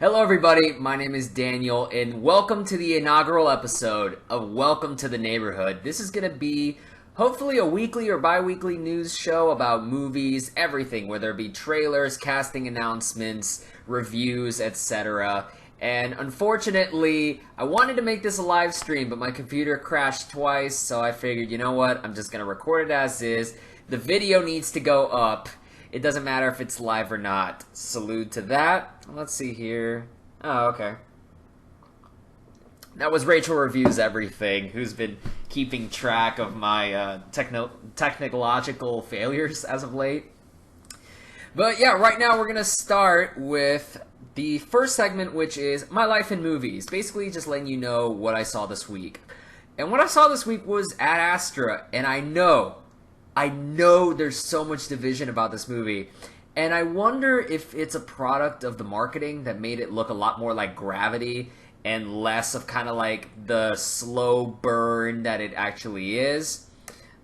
Hello everybody, my name is Daniel, and welcome to the inaugural episode of Welcome to the Neighborhood. This is going to be hopefully a weekly or bi-weekly news show about movies, everything, whether it be trailers, casting announcements, reviews, etc. And unfortunately, I wanted to make this a live stream, but my computer crashed twice, so I figured, you know what, I'm just going to record it as is. The video needs to go up. It doesn't matter if it's live or not. Salute to that. Let's see here. Oh, okay. That was Rachel Reviews Everything, who's been keeping track of my technological failures as of late. But yeah, right now we're going to start with the first segment, which is My Life in Movies. Basically just letting you know what I saw this week. And what I saw this week was Ad Astra, and I know there's so much division about this movie, and I wonder if it's a product of the marketing that made it look a lot more like Gravity and less of kind of like the slow burn that it actually is.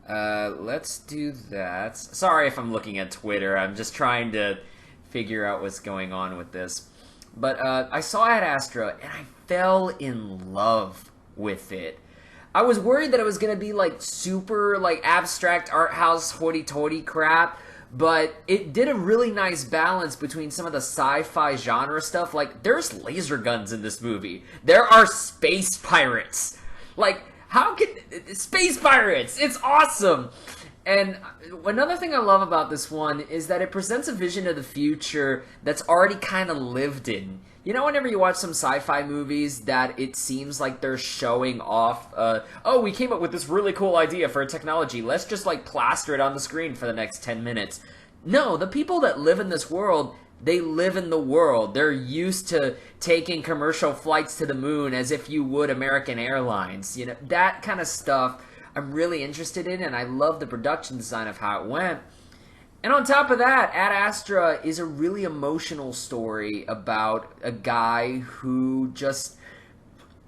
Let's do that. Sorry if I'm looking at Twitter. I'm just trying to figure out what's going on with this. But I saw Ad Astra, and I fell in love with it. I was worried that it was going to be, like, super, like, abstract art house hoity-toity crap, but it did a really nice balance between some of the sci-fi genre stuff. Like, there's laser guns in this movie. There are space pirates. Like, how can... Space pirates! It's awesome! And another thing I love about this one is that it presents a vision of the future that's already kind of lived in. You know, whenever you watch some sci-fi movies that it seems like they're showing off, oh, we came up with this really cool idea for a technology, let's just, like, plaster it on the screen for the next 10 minutes. No, the people that live in this world, they live in the world. They're used to taking commercial flights to the moon as if you would American Airlines. You know, that kind of stuff I'm really interested in, and I love the production design of how it went. And on top of that, Ad Astra is a really emotional story about a guy who just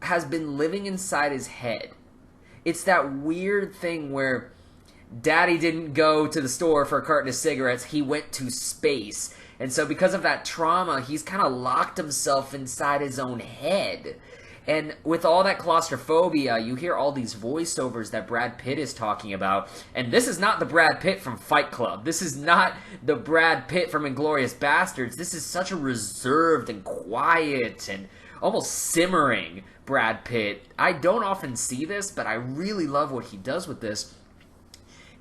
has been living inside his head. It's that weird thing where Daddy didn't go to the store for a carton of cigarettes, he went to space. And so because of that trauma, he's kind of locked himself inside his own head. And with all that claustrophobia, you hear all these voiceovers that Brad Pitt is talking about. And this is not the Brad Pitt from Fight Club. This is not the Brad Pitt from Inglourious Basterds. This is such a reserved and quiet and almost simmering Brad Pitt. I don't often see this, but I really love what he does with this.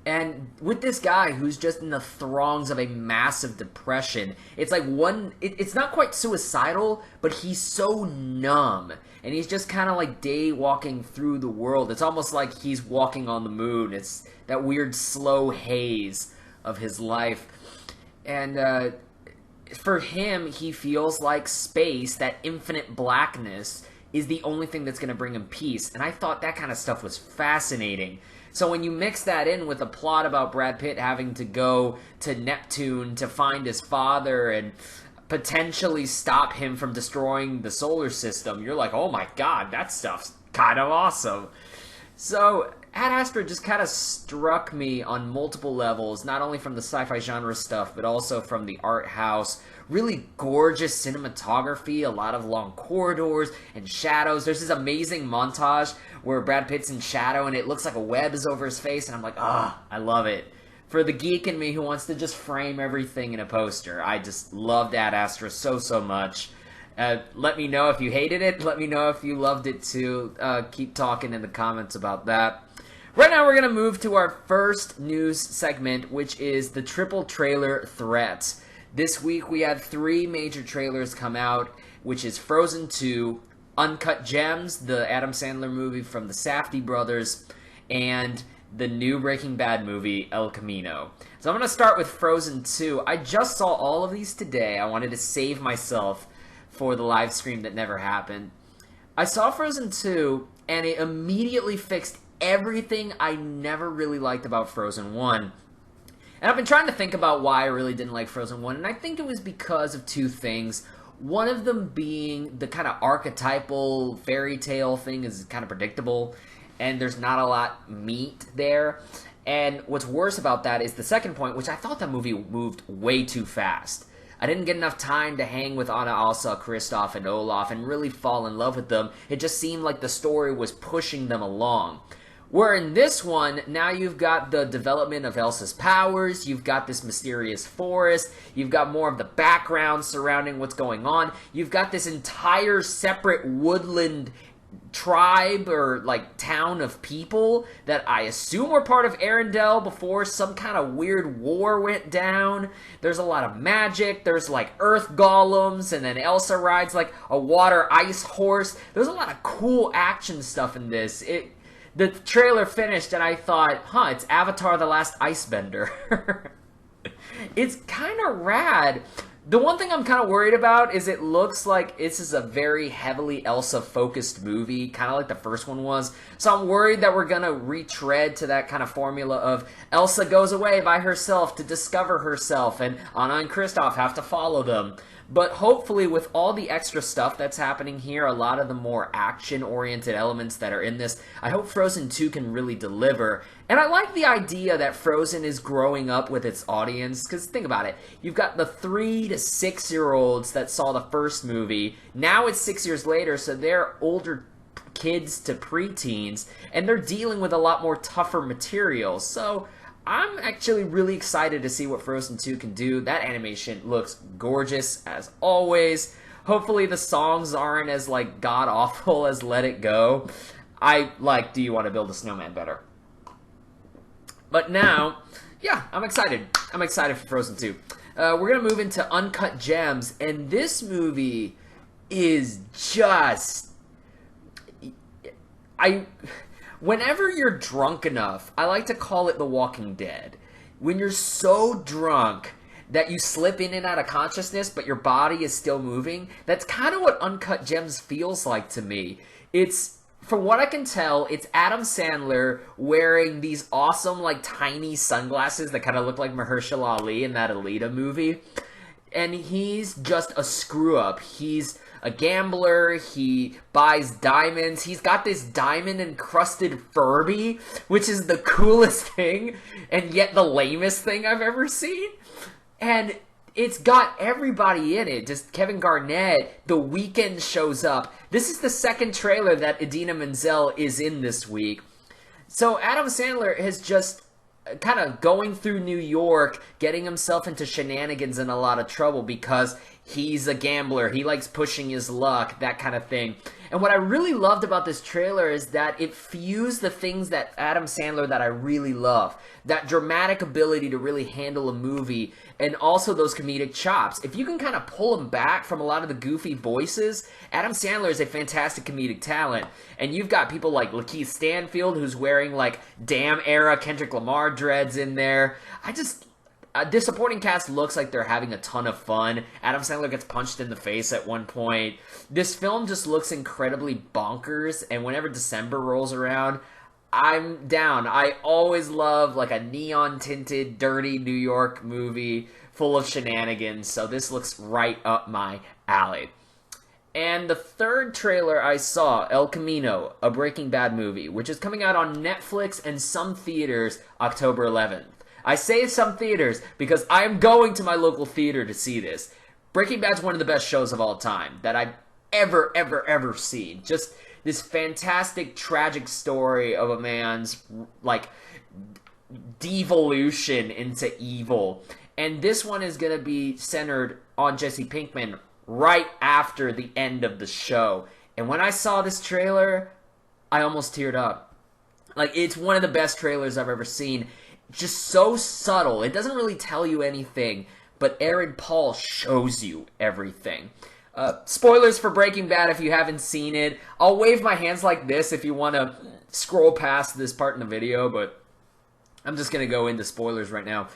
And with this guy who's just in the throngs of a massive depression, it's like it's not quite suicidal, but he's so numb. And he's just kind of like day walking through the world. It's almost like he's walking on the moon. It's that weird slow haze of his life. And for him, he feels like space, that infinite blackness, is the only thing that's going to bring him peace. And I thought that kind of stuff was fascinating. So when you mix that in with a plot about Brad Pitt having to go to Neptune to find his father and potentially stop him from destroying the solar system, you're like, oh my god, that stuff's kind of awesome. So Ad Astra just kind of struck me on multiple levels, not only from the sci-fi genre stuff, but also from the art house. Really gorgeous cinematography, a lot of long corridors and shadows. There's this amazing montage where Brad Pitt's in shadow and it looks like a web is over his face, and I'm like, I love it. For the geek in me who wants to just frame everything in a poster, I just loved Ad Astra so much. Let me know if you hated it. Let me know if you loved it too. Keep talking in the comments about that. Right now we're going to move to our first news segment, which is the triple trailer threat. This week we had 3 major trailers come out, which is Frozen 2, Uncut Gems, the Adam Sandler movie from the Safdie brothers, and the new Breaking Bad movie, El Camino. So I'm going to start with Frozen 2. I just saw all of these today. I wanted to save myself for the live stream that never happened. I saw Frozen 2, and it immediately fixed everything I never really liked about Frozen 1. And I've been trying to think about why I really didn't like Frozen 1, and I think it was because of 2 things. One of them being the kind of archetypal fairy tale thing is kind of predictable, and there's not a lot meat there. And what's worse about that is the second point, which I thought that movie moved way too fast. I didn't get enough time to hang with Anna, Elsa, Kristoff, and Olaf and really fall in love with them. It just seemed like the story was pushing them along. Where in this one, now you've got the development of Elsa's powers, you've got this mysterious forest, you've got more of the background surrounding what's going on, you've got this entire separate woodland tribe or like town of people that I assume were part of Arendelle before some kind of weird war went down. There's a lot of magic, there's like earth golems, and then Elsa rides like a water ice horse. There's a lot of cool action stuff in this. The trailer finished and I thought, it's Avatar: The Last Icebender. It's kind of rad. The one thing I'm kind of worried about is it looks like this is a very heavily Elsa-focused movie, kind of like the first one was. So I'm worried that we're going to retread to that kind of formula of Elsa goes away by herself to discover herself, and Anna and Kristoff have to follow them. But hopefully with all the extra stuff that's happening here, a lot of the more action-oriented elements that are in this, I hope Frozen 2 can really deliver. And I like the idea that Frozen is growing up with its audience, because think about it. You've got the 3 to 6-year-olds that saw the first movie. Now it's 6 years later, so they're older kids to preteens, and they're dealing with a lot more tougher material. So I'm actually really excited to see what Frozen 2 can do. That animation looks gorgeous as always. Hopefully the songs aren't as like god-awful as Let It Go. I like Do You Want to Build a Snowman better. But now, yeah, I'm excited. I'm excited for Frozen 2. We're going to move into Uncut Gems, and this movie is just... Whenever you're drunk enough, I like to call it The Walking Dead. When you're so drunk that you slip in and out of consciousness, but your body is still moving, that's kind of what Uncut Gems feels like to me. It's, from what I can tell, it's Adam Sandler wearing these awesome, like, tiny sunglasses that kind of look like Mahershala Ali in that Alita movie. And he's just a screw-up. He's a gambler, he buys diamonds, he's got this diamond-encrusted Furby, which is the coolest thing, and yet the lamest thing I've ever seen. And it's got everybody in it, just Kevin Garnett, The Weeknd shows up. This is the second trailer that Idina Menzel is in this week. So Adam Sandler has just kind of going through New York, getting himself into shenanigans and a lot of trouble because he's a gambler, he likes pushing his luck, that kind of thing. And what I really loved about this trailer is that it fused the things that Adam Sandler that I really love. That dramatic ability to really handle a movie, and also those comedic chops. If you can kind of pull him back from a lot of the goofy voices, Adam Sandler is a fantastic comedic talent. And you've got people like Lakeith Stanfield, who's wearing like Damn-era Kendrick Lamar dreads in there. A disappointing cast looks like they're having a ton of fun. Adam Sandler gets punched in the face at one point. This film just looks incredibly bonkers, and whenever December rolls around, I'm down. I always love like a neon-tinted, dirty New York movie full of shenanigans, so this looks right up my alley. And the third trailer I saw, El Camino, a Breaking Bad movie, which is coming out on Netflix and some theaters October 11th. I say some theaters because I'm going to my local theater to see this. Breaking Bad's one of the best shows of all time that I've ever seen. Just this fantastic, tragic story of a man's, like, devolution into evil. And this one is going to be centered on Jesse Pinkman right after the end of the show. And when I saw this trailer, I almost teared up. Like, it's one of the best trailers I've ever seen. Just so subtle. It doesn't really tell you anything, but Aaron Paul shows you everything. Spoilers for Breaking Bad if you haven't seen it. I'll wave my hands like this if you want to scroll past this part in the video, but I'm just going to go into spoilers right now.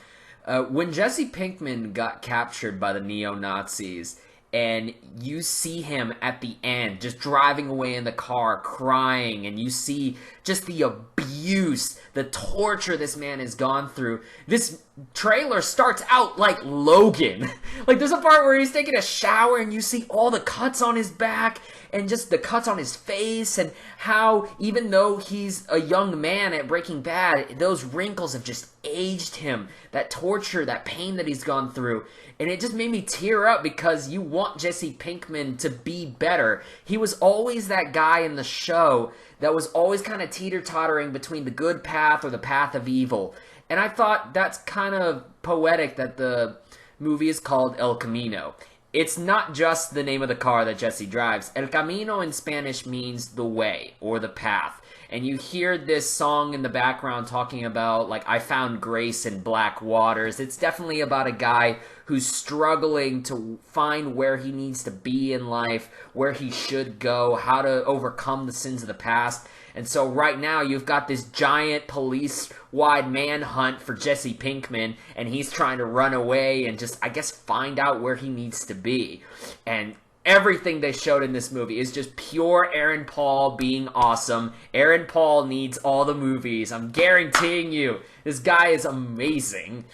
When Jesse Pinkman got captured by the neo-Nazis, and you see him at the end just driving away in the car crying, and you see just the abuse abuse, the torture this man has gone through. This trailer starts out like Logan. Like, there's a part where he's taking a shower and you see all the cuts on his back and just the cuts on his face, and how even though he's a young man at Breaking Bad, those wrinkles have just aged him. That torture, that pain that he's gone through. And it just made me tear up because you want Jesse Pinkman to be better. He was always that guy in the show that was always kind of teeter-tottering between the good path or the path of evil. And I thought that's kind of poetic that the movie is called El Camino. It's not just the name of the car that Jesse drives. El Camino in Spanish means the way or the path. And you hear this song in the background talking about, like, I found grace in black waters. It's definitely about a guy who's struggling to find where he needs to be in life, where he should go, how to overcome the sins of the past. And so right now you've got this giant police-wide manhunt for Jesse Pinkman, and he's trying to run away and just, I guess, find out where he needs to be. And everything they showed in this movie is just pure Aaron Paul being awesome. Aaron Paul needs all the movies. I'm guaranteeing you. This guy is amazing.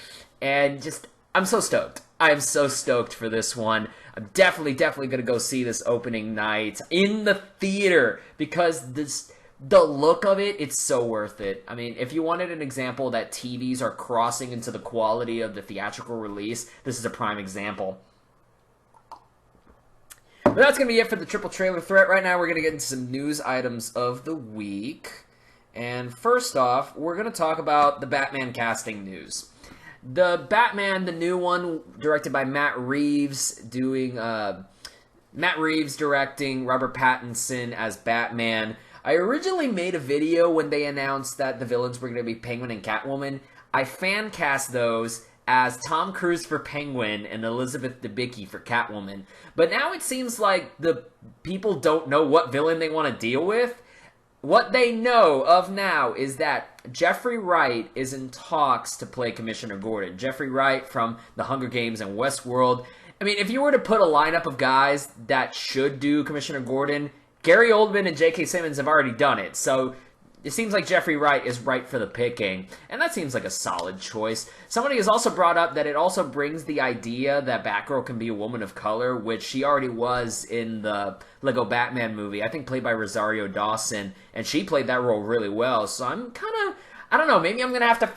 And just, I'm so stoked. I am so stoked for this one. I'm definitely going to go see this opening night in the theater because the look of it, it's so worth it. I mean, if you wanted an example that TVs are crossing into the quality of the theatrical release, this is a prime example. But that's going to be it for the triple trailer threat. Right now, we're going to get into some news items of the week. And first off, we're going to talk about the Batman casting news. The Batman, the new one, directed by Matt Reeves, directing Robert Pattinson as Batman. I originally made a video when they announced that the villains were going to be Penguin and Catwoman. I fan cast those as Tom Cruise for Penguin and Elizabeth Debicki for Catwoman. But now it seems like the people don't know what villain they want to deal with. What they know of now is that Jeffrey Wright is in talks to play Commissioner Gordon. Jeffrey Wright from The Hunger Games and Westworld. I mean, if you were to put a lineup of guys that should do Commissioner Gordon, Gary Oldman and J.K. Simmons have already done it, so it seems like Jeffrey Wright is right for the picking, and that seems like a solid choice. Somebody has also brought up that it also brings the idea that Batgirl can be a woman of color, which she already was in the Lego Batman movie, I think played by Rosario Dawson, and she played that role really well, so I'm kind of, I don't know, maybe I'm going to have to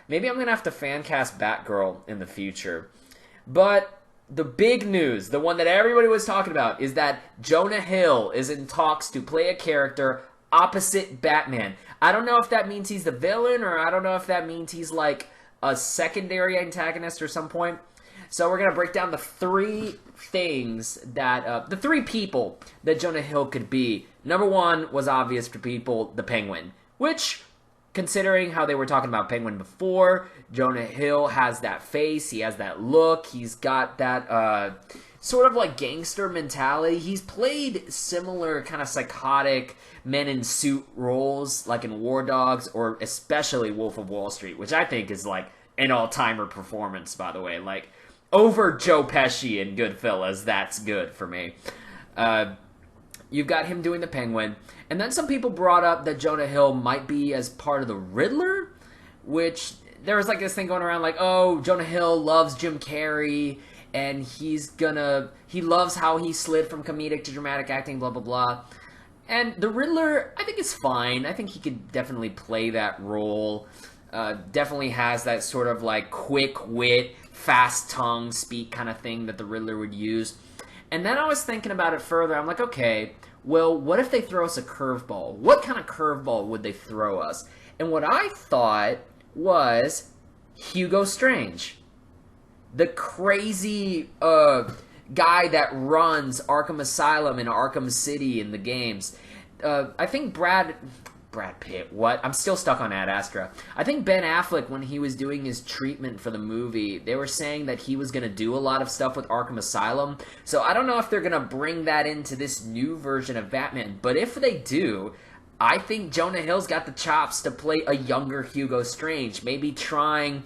Maybe I'm going to have to fan cast Batgirl in the future. But the big news, the one that everybody was talking about, is that Jonah Hill is in talks to play a character opposite Batman. I don't know if that means he's the villain, or I don't know if that means he's like a secondary antagonist or some point. So we're going to break down the three things that, the three people that Jonah Hill could be. Number one was obvious for people, the Penguin, which, considering how they were talking about Penguin before, Jonah Hill has that face, he has that look, he's got that sort of like gangster mentality. He's played similar kind of psychotic men in suit roles, like in War Dogs, or especially Wolf of Wall Street, which I think is like an all-timer performance, by the way. Like, over Joe Pesci in Goodfellas, that's good for me. You've got him doing the Penguin. And then some people brought up that Jonah Hill might be as part of the Riddler, which there was like this thing going around like, oh, Jonah Hill loves Jim Carrey, and he loves how he slid from comedic to dramatic acting, blah, blah, blah. And the Riddler, I think is fine. I think he could definitely play that role. Definitely has that sort of like quick wit, fast tongue speak kind of thing that the Riddler would use. And then I was thinking about it further. I'm like, okay, well, what if they throw us a curveball? What kind of curveball would they throw us? And what I thought was Hugo Strange. The crazy guy that runs Arkham Asylum in Arkham City in the games. I think Brad Pitt, what? I'm still stuck on Ad Astra. I think Ben Affleck, when he was doing his treatment for the movie, they were saying that he was going to do a lot of stuff with Arkham Asylum. So I don't know if they're going to bring that into this new version of Batman. But if they do, I think Jonah Hill's got the chops to play a younger Hugo Strange. Maybe trying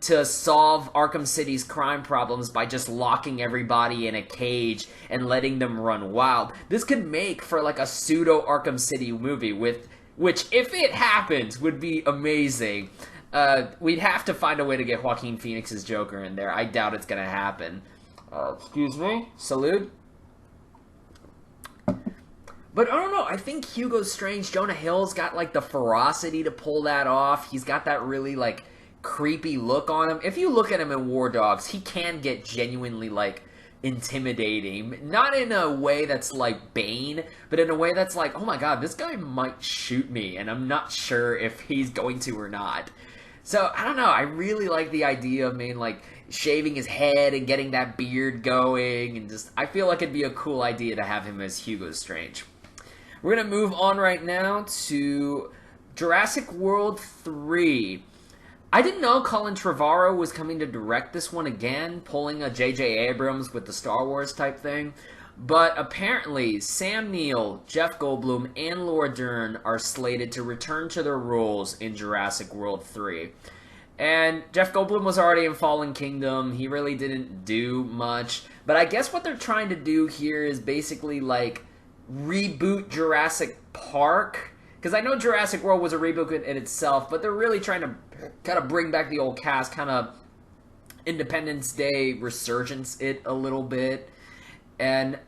to solve Arkham City's crime problems by just locking everybody in a cage and letting them run wild. This could make for like a pseudo Arkham City movie which, if it happens, would be amazing. We'd have to find a way to get Joaquin Phoenix's Joker in there. I doubt it's gonna happen. Excuse me? Salute? But I don't know, I think Hugo Strange, Jonah Hill's got like the ferocity to pull that off. He's got that really like creepy look on him. If you look at him in War Dogs, he can get genuinely like intimidating. Not in a way that's like Bane, but in a way that's like, oh my god, this guy might shoot me, and I'm not sure if he's going to or not. So, I don't know, I really like the idea of like shaving his head and getting that beard going, and just, I feel like it'd be a cool idea to have him as Hugo Strange. We're gonna move on right now to Jurassic World 3. I didn't know Colin Trevorrow was coming to direct this one again, pulling a J.J. Abrams with the Star Wars type thing. But apparently, Sam Neill, Jeff Goldblum, and Laura Dern are slated to return to their roles in Jurassic World 3. And Jeff Goldblum was already in Fallen Kingdom. He really didn't do much. But I guess what they're trying to do here is basically like reboot Jurassic Park. Because I know Jurassic World was a reboot in itself, but they're really trying to kind of bring back the old cast, kind of Independence Day resurgence it a little bit. And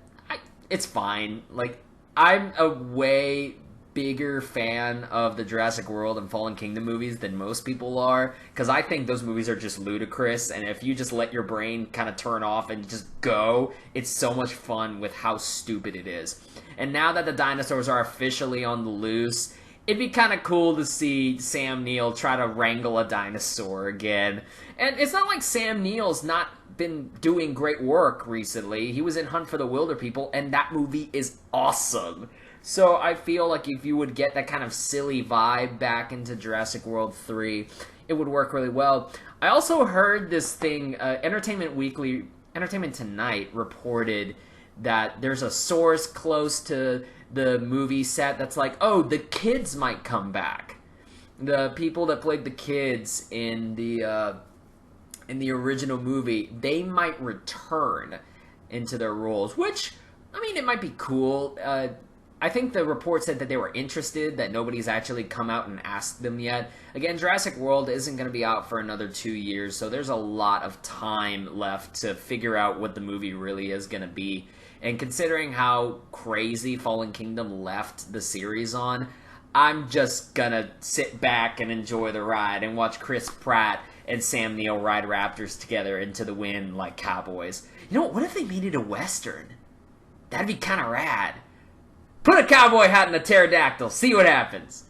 it's fine. Like, I'm a way bigger fan of the Jurassic World and Fallen Kingdom movies than most people are, because I think those movies are just ludicrous, and if you just let your brain kind of turn off and just go, it's so much fun with how stupid it is. And now that the dinosaurs are officially on the loose, it'd be kind of cool to see Sam Neill try to wrangle a dinosaur again. And it's not like Sam Neill's not been doing great work recently. He was in Hunt for the Wilderpeople, and that movie is awesome. So I feel like if you would get that kind of silly vibe back into Jurassic World 3, it would work really well. I also heard this thing, Entertainment Tonight reported that there's a source close to the movie set that's like, oh, the kids might come back. The people that played the kids in the original movie, they might return into their roles, which, I mean, it might be cool. I think the report said that they were interested, that nobody's actually come out and asked them yet. Again, Jurassic World isn't going to be out for another 2 years, so there's a lot of time left to figure out what the movie really is going to be. And considering how crazy Fallen Kingdom left the series on, I'm just going to sit back and enjoy the ride and watch Chris Pratt and Sam Neill ride raptors together into the wind like cowboys. You know, what if they made it a Western? That'd be kind of rad. Put a cowboy hat in a pterodactyl, see what happens.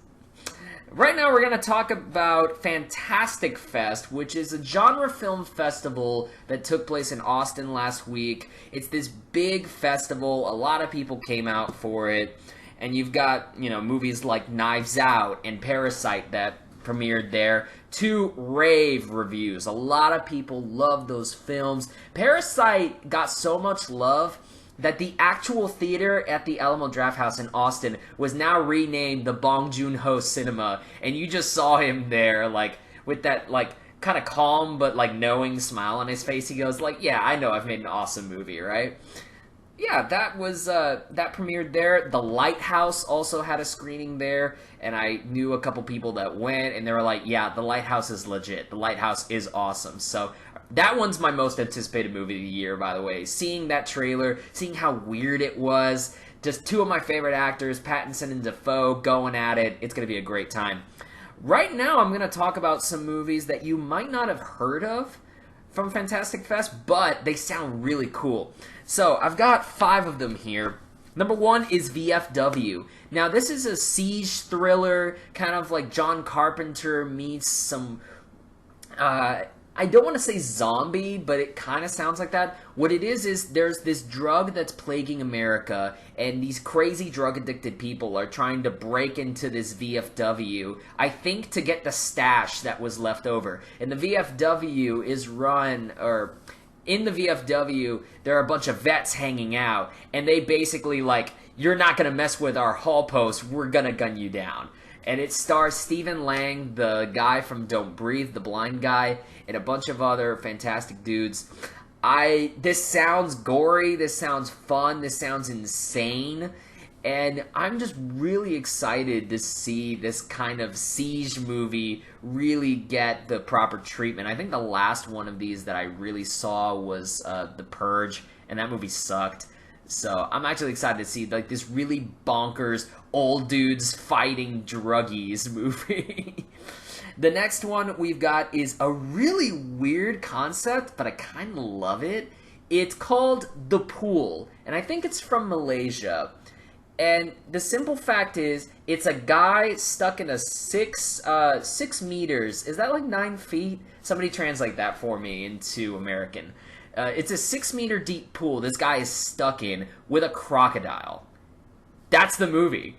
Right now we're going to talk about Fantastic Fest, which is a genre film festival that took place in Austin last week. It's this big festival, a lot of people came out for it, and you've got, movies like Knives Out and Parasite that premiered there. 2 rave reviews. A lot of people love those films. Parasite got so much love that the actual theater at the Alamo Drafthouse in Austin was now renamed the Bong Joon-ho Cinema, and you just saw him there, like, with that, like, kind of calm but, like, knowing smile on his face. He goes, like, yeah, I know I've made an awesome movie, right? Yeah, that was, that premiered there. The Lighthouse also had a screening there, and I knew a couple people that went, and they were like, yeah, The Lighthouse is legit. The Lighthouse is awesome. So that one's my most anticipated movie of the year, by the way. Seeing that trailer, seeing how weird it was, just 2 of my favorite actors, Pattinson and Dafoe, going at it. It's going to be a great time. Right now, I'm going to talk about some movies that you might not have heard of from Fantastic Fest, but they sound really cool. So, I've got 5 of them here. Number 1 is VFW. Now, this is a siege thriller, kind of like John Carpenter meets some, I don't want to say zombie, but it kind of sounds like that. What it is there's this drug that's plaguing America, and these crazy drug-addicted people are trying to break into this VFW, I think to get the stash that was left over. And the VFW is run, or in the VFW, there are a bunch of vets hanging out, and they basically, like, you're not going to mess with our hall post, we're going to gun you down. and it stars Stephen Lang, the guy from Don't Breathe, the blind guy, and a bunch of other fantastic dudes. This sounds gory, this sounds fun, this sounds insane, and I'm just really excited to see this kind of siege movie really get the proper treatment. I think the last one of these that I really saw was The Purge, and that movie sucked. So I'm actually excited to see like this really bonkers old dudes fighting druggies movie. The next one we've got is a really weird concept, but I kind of love it. It's called The Pool, and I think it's from Malaysia. And the simple fact is, it's a guy stuck in a 6 meters. Is that like 9 feet? Somebody translate that for me into American. It's a 6 meter deep pool this guy is stuck in with a crocodile. That's the movie.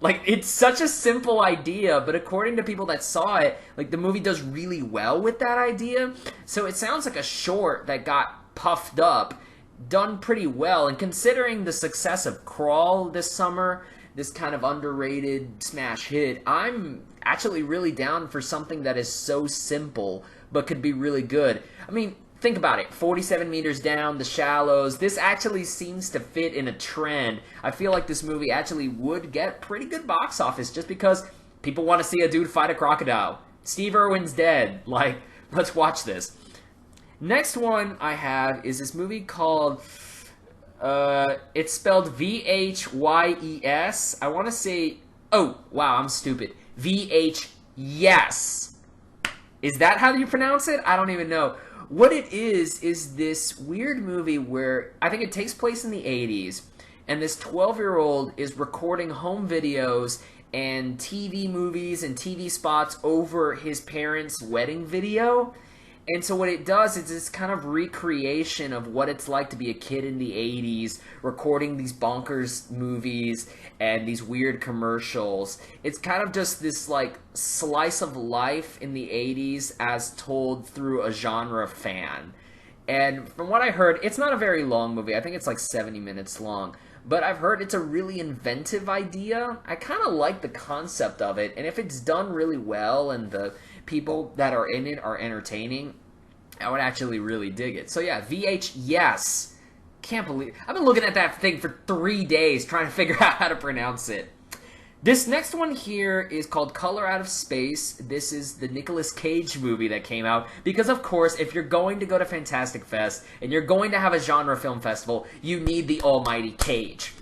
Like, it's such a simple idea, but according to people that saw it, like, the movie does really well with that idea. So it sounds like a short that got puffed up, done pretty well, and considering the success of Crawl this summer, this kind of underrated smash hit, I'm actually really down for something that is so simple, but could be really good. I mean, think about it. 47 meters down, The Shallows. This actually seems to fit in a trend. I feel like this movie actually would get pretty good box office just because people want to see a dude fight a crocodile. Steve Irwin's dead. Like, let's watch this. Next one I have is this movie called, it's spelled V-H-Y-E-S. I want to say, oh, wow, I'm stupid. V-H-Yes. Is that how you pronounce it? I don't even know. What it is this weird movie where I think it takes place in the 80s, and this 12-year-old is recording home videos and TV movies and TV spots over his parents' wedding video. And so what it does is this kind of recreation of what it's like to be a kid in the 80s, recording these bonkers movies and these weird commercials. It's kind of just this, like, slice of life in the 80s as told through a genre fan. And from what I heard, it's not a very long movie. I think it's like 70 minutes long. But I've heard it's a really inventive idea. I kind of like the concept of it. And if it's done really well and the people that are in it are entertaining, I would actually really dig it. So yeah, VH, yes. Can't believe... I've been looking at that thing for 3 days trying to figure out how to pronounce it. This next one here is called Color Out of Space. This is the Nicolas Cage movie that came out. Because, of course, if you're going to go to Fantastic Fest and you're going to have a genre film festival, you need the almighty Cage.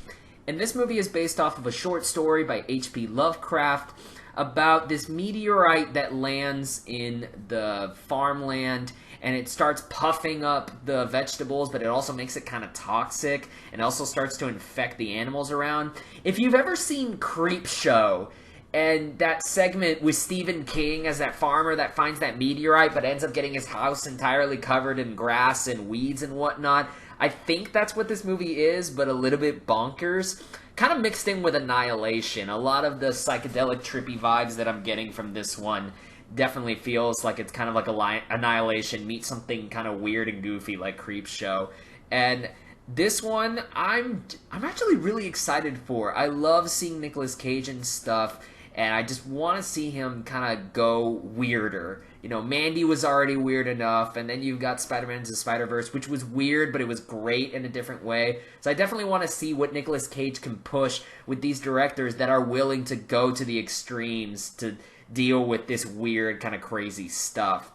And this movie is based off of a short story by H.P. Lovecraft about this meteorite that lands in the farmland, and it starts puffing up the vegetables, but it also makes it kind of toxic, and also starts to infect the animals around. If you've ever seen Creepshow, and that segment with Stephen King as that farmer that finds that meteorite, but ends up getting his house entirely covered in grass and weeds and whatnot, I think that's what this movie is, but a little bit bonkers. Kind of mixed in with Annihilation. A lot of the psychedelic, trippy vibes that I'm getting from this one definitely feels like it's kind of like Annihilation meets something kind of weird and goofy like Creepshow. And this one, I'm actually really excited for. I love seeing Nicolas Cage and stuff, and I just want to see him kind of go weirder. You know, Mandy was already weird enough, and then you've got Spider-Man Into the Spider-Verse, which was weird, but it was great in a different way. So I definitely want to see what Nicolas Cage can push with these directors that are willing to go to the extremes to deal with this weird, kind of crazy stuff.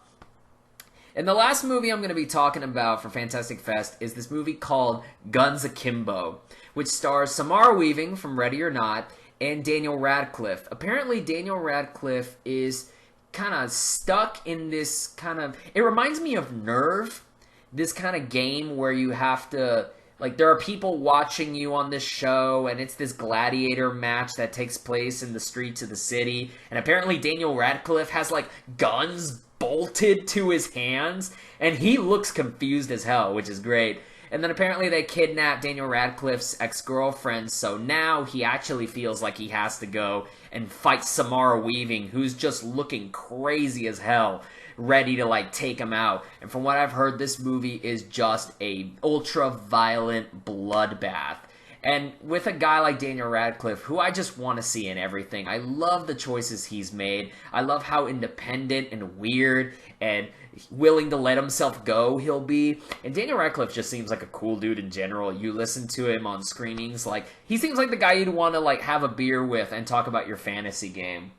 And the last movie I'm going to be talking about for Fantastic Fest is this movie called Guns Akimbo, which stars Samara Weaving from Ready or Not and Daniel Radcliffe. Apparently, Daniel Radcliffe is kind of stuck in this kind of... It reminds me of Nerve, this kind of game where you have to... Like, there are people watching you on this show, and it's this gladiator match that takes place in the streets of the city. And apparently Daniel Radcliffe has, like, guns bolted to his hands, and he looks confused as hell, which is great. And then apparently they kidnapped Daniel Radcliffe's ex-girlfriend, so now he actually feels like he has to go and fight Samara Weaving, who's just looking crazy as hell, ready to, like, take him out. And from what I've heard, this movie is just a ultra-violent bloodbath. And with a guy like Daniel Radcliffe, who I just want to see in everything, I love the choices he's made. I love how independent and weird and willing to let himself go he'll be. And Daniel Radcliffe just seems like a cool dude in general. You listen to him on screenings, like, he seems like the guy you'd want to, like, have a beer with and talk about your fantasy game.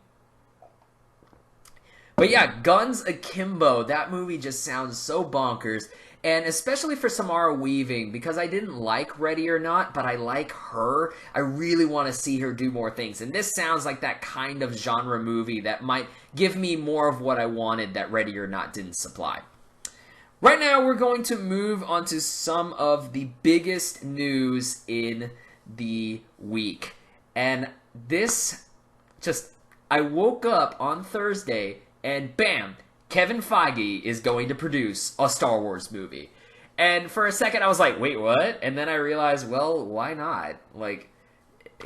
But yeah, Guns Akimbo, that movie just sounds so bonkers. And especially for Samara Weaving, because I didn't like Ready or Not, but I like her. I really want to see her do more things. And this sounds like that kind of genre movie that might give me more of what I wanted that Ready or Not didn't supply. Right now, we're going to move on to some of the biggest news in the week. And this I woke up on Thursday and bam, Kevin Feige is going to produce a Star Wars movie. And for a second I was like, wait, what? And then I realized, well, why not? Like,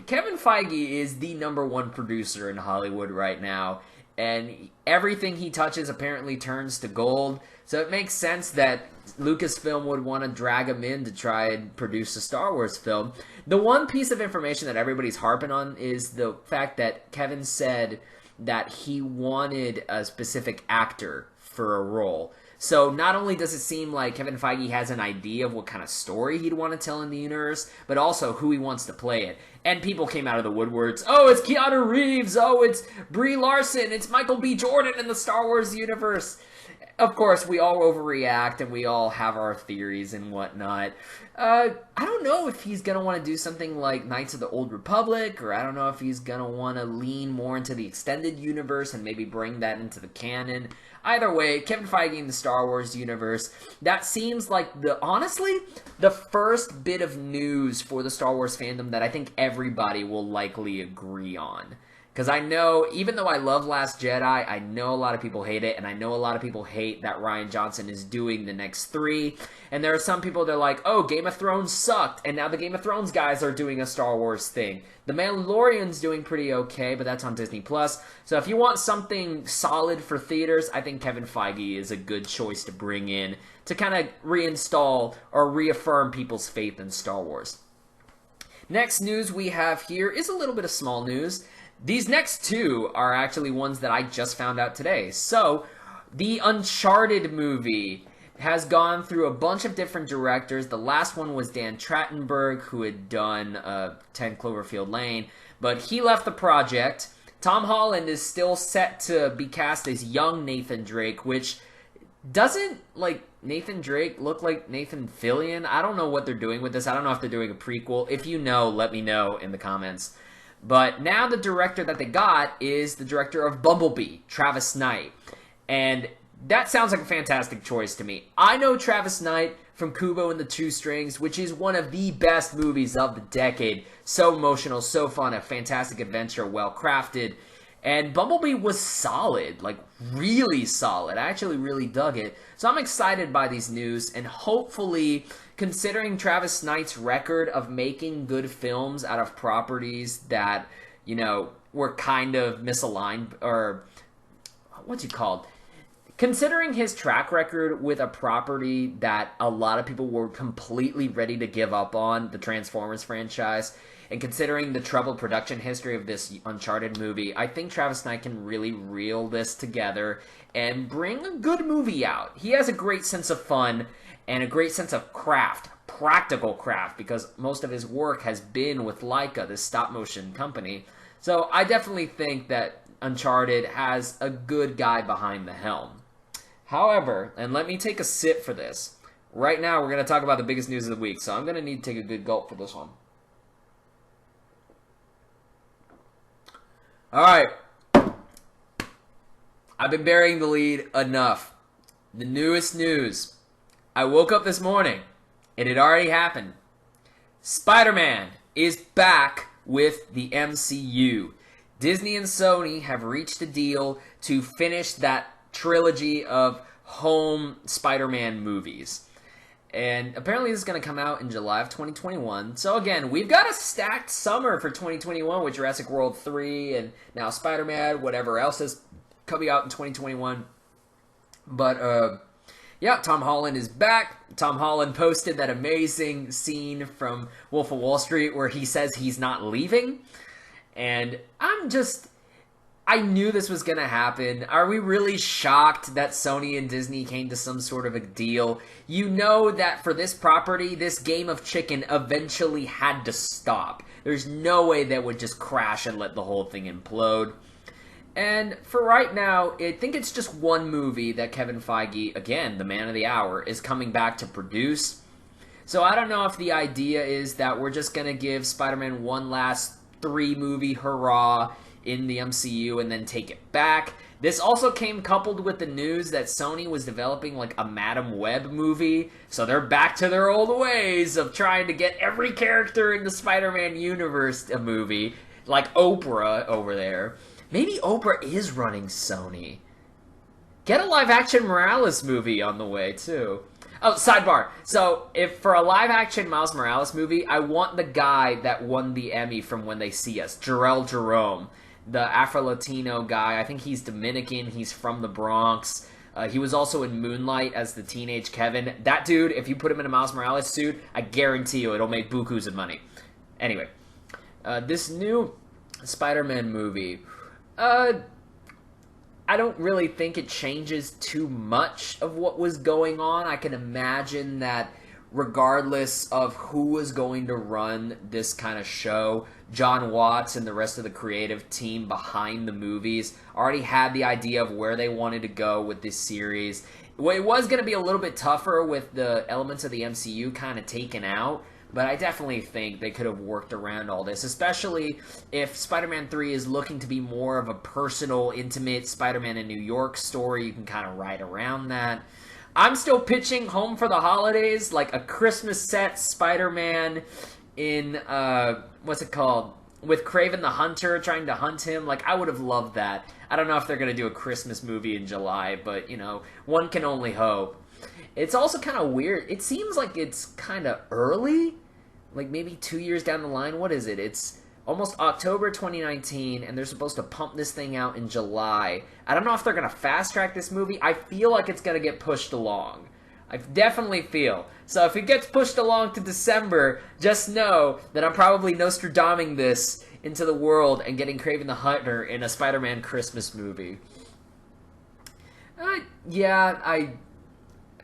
Kevin Feige is the #1 producer in Hollywood right now, and everything he touches apparently turns to gold. So it makes sense that Lucasfilm would want to drag him in to try and produce a Star Wars film. The one piece of information that everybody's harping on is the fact that Kevin said that he wanted a specific actor for a role. So not only does it seem like Kevin Feige has an idea of what kind of story he'd want to tell in the universe, but also who he wants to play it. And people came out of the woodworks. Oh, it's Keanu Reeves. Oh, it's Brie Larson. It's Michael B. Jordan in the Star Wars universe. Of course, we all overreact and we all have our theories and whatnot. I don't know if he's going to want to do something like Knights of the Old Republic, or I don't know if he's going to want to lean more into the extended universe and maybe bring that into the canon. Either way, Kevin Feige in the Star Wars universe, that seems like, honestly, the first bit of news for the Star Wars fandom that I think everybody will likely agree on. Because I know, even though I love Last Jedi, I know a lot of people hate it, and I know a lot of people hate that Rian Johnson is doing the next 3. And there are some people that are like, oh, Game of Thrones sucked, and now the Game of Thrones guys are doing a Star Wars thing. The Mandalorian's doing pretty okay, but that's on Disney+. So if you want something solid for theaters, I think Kevin Feige is a good choice to bring in to kind of reinstall or reaffirm people's faith in Star Wars. Next news we have here is a little bit of small news. These next 2 are actually ones that I just found out today. So, the Uncharted movie has gone through a bunch of different directors. The last one was Dan Trachtenberg, who had done 10 Cloverfield Lane, but he left the project. Tom Holland is still set to be cast as young Nathan Drake, which doesn't, like, Nathan Drake look like Nathan Fillion? I don't know what they're doing with this. I don't know if they're doing a prequel. If you know, let me know in the comments. But now the director that they got is the director of Bumblebee, Travis Knight. And that sounds like a fantastic choice to me. I know Travis Knight from Kubo and the Two Strings, which is one of the best movies of the decade. So emotional, so fun, a fantastic adventure, well crafted. And Bumblebee was solid, like really solid. I actually really dug it. So I'm excited by these news, and hopefully, considering Travis Knight's record of making good films out of properties that, you know, were kind of misaligned, or what's it called? Considering his track record with a property that a lot of people were completely ready to give up on, the Transformers franchise, and considering the troubled production history of this Uncharted movie, I think Travis Knight can really reel this together and bring a good movie out. He has a great sense of fun and a great sense of craft, practical craft, because most of his work has been with Laika, this stop-motion company. So I definitely think that Uncharted has a good guy behind the helm. However, and let me take a sip for this. Right now, we're going to talk about the biggest news of the week, so I'm going to need to take a good gulp for this one. Alright. I've been burying the lead enough. The newest news. I woke up this morning. It had already happened. Spider-Man is back with the MCU. Disney and Sony have reached a deal to finish that trilogy of home Spider-Man movies. And apparently this is going to come out in July of 2021. So again, we've got a stacked summer for 2021 with Jurassic World 3 and now Spider-Man, whatever else is coming out in 2021. But Yeah, Tom Holland is back. Tom Holland posted that amazing scene from Wolf of Wall Street where he says he's not leaving. And I knew this was going to happen. Are we really shocked that Sony and Disney came to some sort of a deal? You know that for this property, this game of chicken eventually had to stop. There's no way that would just crash and let the whole thing implode. And for right now, I think it's just one movie that Kevin Feige, again, the man of the hour, is coming back to produce. So I don't know if the idea is that we're just going to give Spider-Man one last 3-movie hurrah in the MCU and then take it back. This also came coupled with the news that Sony was developing like a Madam Web movie, so they're back to their old ways of trying to get every character in the Spider-Man universe a movie, like Oprah over there. Maybe Oprah is running Sony. Get a live-action Morales movie on the way, too. Oh, sidebar. So, if for a live-action Miles Morales movie, I want the guy that won the Emmy from When They See Us, Jarrell Jerome, the Afro-Latino guy. I think he's Dominican. He's from the Bronx. He was also in Moonlight as the teenage Kevin. That dude, if you put him in a Miles Morales suit, I guarantee you it'll make bukus of money. Anyway, this new Spider-Man movie... I don't really think it changes too much of what was going on. I can imagine that regardless of who was going to run this kind of show, John Watts and the rest of the creative team behind the movies already had the idea of where they wanted to go with this series. It was going to be a little bit tougher with the elements of the MCU kind of taken out, but I definitely think they could have worked around all this, especially if Spider-Man 3 is looking to be more of a personal, intimate Spider-Man in New York story. You can kind of ride around that. I'm still pitching Home for the Holidays, like a Christmas set Spider-Man in, what's it called? With Kraven the Hunter trying to hunt him. Like, I would have loved that. I don't know if they're going to do a Christmas movie in July, but, you know, one can only hope. It's also kind of weird. It seems like it's kind of early. Like maybe 2 years down the line. What is it? It's almost October 2019, and they're supposed to pump this thing out in July. I don't know if they're going to fast-track this movie. I feel like it's going to get pushed along. I definitely feel. So if it gets pushed along to December, just know that I'm probably Nostradaming this into the world and getting Kraven the Hunter in a Spider-Man Christmas movie.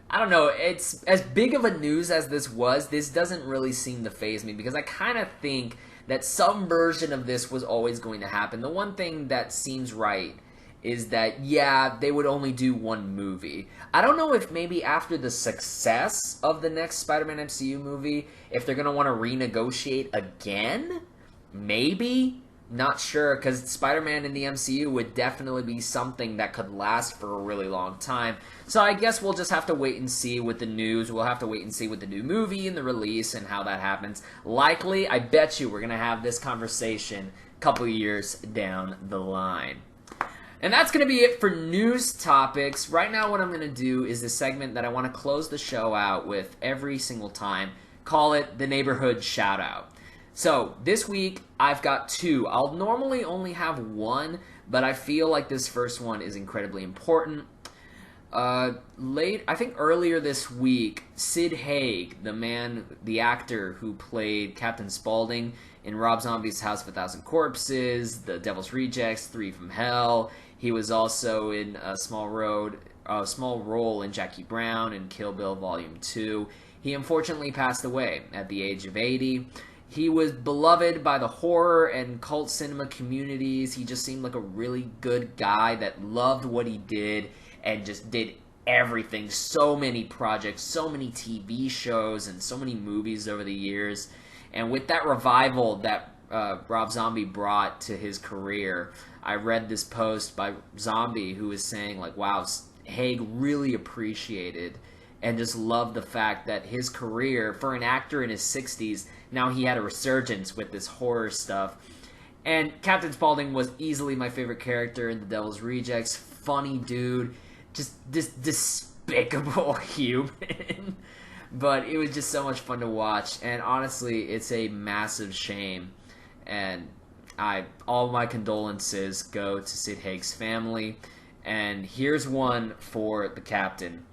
I don't know, it's as big of a news as this was, this doesn't really seem to faze me, because I kind of think that some version of this was always going to happen. The one thing that seems right is that, yeah, they would only do one movie. I don't know if maybe after the success of the next Spider-Man MCU movie, if they're going to want to renegotiate again? Maybe? Not sure, because Spider-Man in the MCU would definitely be something that could last for a really long time. So I guess we'll just have to wait and see with the news. We'll have to wait and see with the new movie and the release and how that happens. Likely, I bet you we're going to have this conversation a couple years down the line. And that's going to be it for news topics. Right now what I'm going to do is the segment that I want to close the show out with every single time. Call it the Neighborhood Shoutout. So, this week, I've got 2. I'll normally only have 1, but I feel like this first one is incredibly important. I think earlier this week, Sid Haig, the actor who played Captain Spaulding in Rob Zombie's House of a Thousand Corpses, The Devil's Rejects, 3 from Hell. He was also in a small role in Jackie Brown and Kill Bill Volume 2. He unfortunately passed away at the age of 80. He was beloved by the horror and cult cinema communities. He just seemed like a really good guy that loved what he did and just did everything. So many projects, so many TV shows, and so many movies over the years. And with that revival that Rob Zombie brought to his career, I read this post by Zombie who was saying, like, wow, Haig really appreciated and just loved the fact that his career, for an actor in his 60s, now he had a resurgence with this horror stuff. And Captain Spaulding was easily my favorite character in The Devil's Rejects. Funny dude. Just this despicable human. But it was just so much fun to watch. And honestly, it's a massive shame. And all my condolences go to Sid Haig's family. And here's one for the Captain.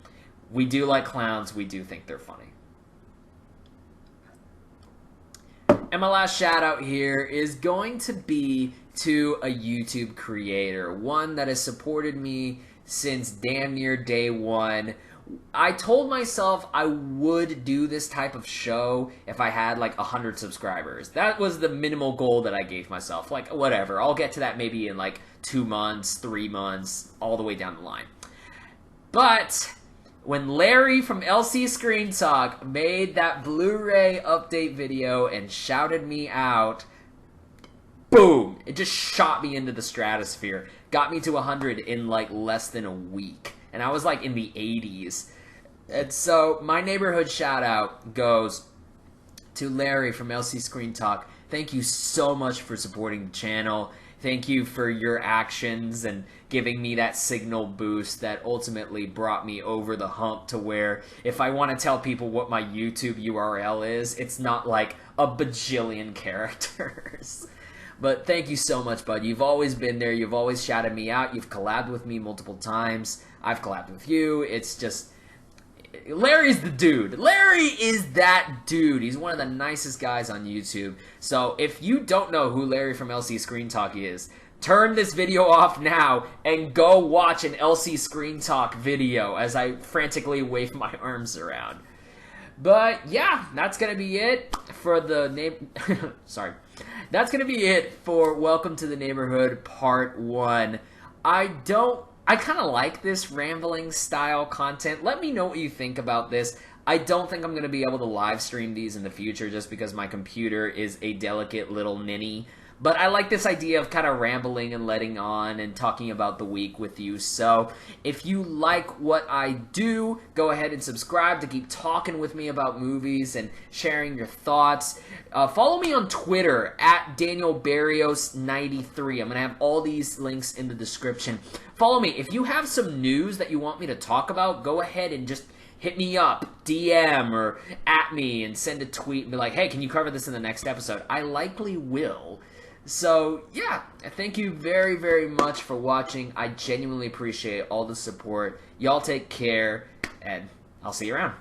we do like clowns. We do think they're funny. And my last shout out here is going to be to a YouTube creator, one that has supported me since damn near day one. I told myself I would do this type of show if I had like 100 subscribers. That was the minimal goal that I gave myself. Like, whatever, I'll get to that maybe in like 2 months, 3 months, all the way down the line. But when Larry from LC Screen Talk made that Blu-ray update video and shouted me out, boom! It just shot me into the stratosphere. Got me to 100 in like less than a week. And I was like in the 80s. And so my neighborhood shout out goes to Larry from LC Screen Talk. Thank you so much for supporting the channel. Thank you for your actions and giving me that signal boost that ultimately brought me over the hump to where if I want to tell people what my YouTube URL is, it's not like a bajillion characters. But thank you so much, bud. You've always been there. You've always shouted me out. You've collabed with me multiple times. I've collabed with you. It's just... Larry's the dude. Larry is that dude. He's one of the nicest guys on YouTube. So if you don't know who Larry from LC Screen Talk is, turn this video off now and go watch an LC Screen Talk video as I frantically wave my arms around. But yeah, that's gonna be it for the name. Sorry, that's gonna be it for Welcome to the Neighborhood Part 1. I kind of like this rambling style content. Let me know what you think about this. I don't think I'm going to be able to live stream these in the future just because my computer is a delicate little ninny. But I like this idea of kind of rambling and letting on and talking about the week with you. So if you like what I do, go ahead and subscribe to keep talking with me about movies and sharing your thoughts. Follow me on Twitter at DanielBerrios93. I'm going to have all these links in the description. Follow me. If you have some news that you want me to talk about, go ahead and just hit me up, DM, or at me and send a tweet and be like, hey, can you cover this in the next episode? I likely will. So, yeah, thank you very, very much for watching. I genuinely appreciate all the support. Y'all take care, and I'll see you around.